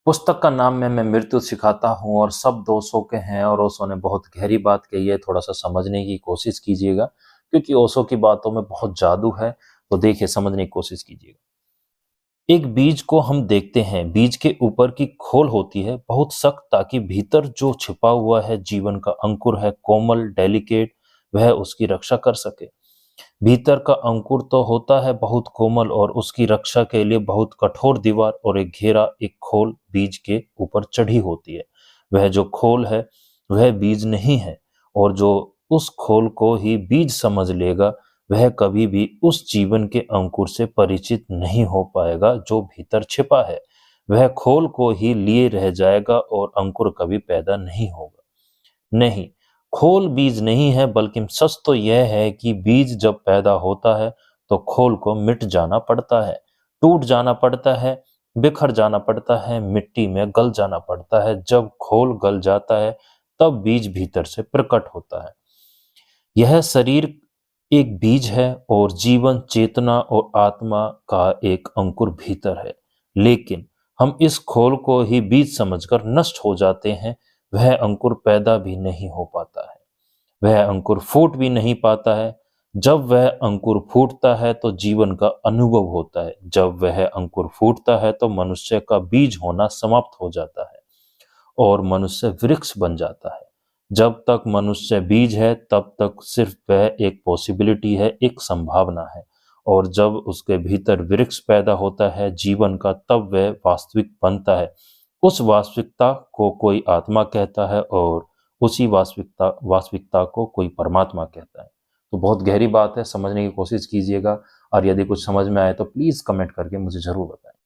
पुस्तक का नाम मैं मृत्यु सिखाता हूँ और सब ओशो के हैं और ओशो ने बहुत गहरी बात कही है। थोड़ा सा समझने की कोशिश कीजिएगा क्योंकि ओशो की बातों में बहुत जादू है। तो देखिए, समझने की कोशिश कीजिएगा। एक बीज को हम देखते हैं, बीज के ऊपर की खोल होती है बहुत सख्त, ताकि भीतर जो छिपा हुआ है जीवन का अंकुर है, कोमल डेलिकेट, वह उसकी रक्षा कर सके। भीतर का अंकुर तो होता है बहुत कोमल और उसकी रक्षा के लिए बहुत कठोर दीवार और एक घेरा, एक खोल बीज के ऊपर चढ़ी होती है। वह जो खोल है वह बीज नहीं है, और जो उस खोल को ही बीज समझ लेगा वह कभी भी उस जीवन के अंकुर से परिचित नहीं हो पाएगा जो भीतर छिपा है। वह खोल को ही लिए रह जाएगा और अंकुर कभी पैदा नहीं होगा। नहीं, खोल बीज नहीं है, बल्कि सच तो यह है कि बीज जब पैदा होता है तो खोल को मिट जाना पड़ता है, टूट जाना पड़ता है, बिखर जाना पड़ता है, मिट्टी में गल जाना पड़ता है। जब खोल गल जाता है तब बीज भीतर से प्रकट होता है। यह शरीर एक बीज है और जीवन, चेतना और आत्मा का एक अंकुर भीतर है। लेकिन हम इस खोल को ही बीज समझकर नष्ट हो जाते हैं। वह अंकुर पैदा भी नहीं हो पाता है, वह अंकुर फूट भी नहीं पाता है। जब वह अंकुर फूटता है तो जीवन का अनुभव होता है। जब वह अंकुर फूटता है तो मनुष्य का बीज होना समाप्त हो जाता है और मनुष्य वृक्ष बन जाता है। जब तक मनुष्य बीज है तब तक सिर्फ वह एक पॉसिबिलिटी है, एक संभावना है। और जब उसके भीतर वृक्ष पैदा होता है जीवन का, तब वह वास्तविक बनता है। उस वास्तविकता को कोई आत्मा कहता है और उसी वास्तविकता को कोई परमात्मा कहता है। तो बहुत गहरी बात है, समझने की कोशिश कीजिएगा। और यदि कुछ समझ में आए तो प्लीज कमेंट करके मुझे जरूर बताएं।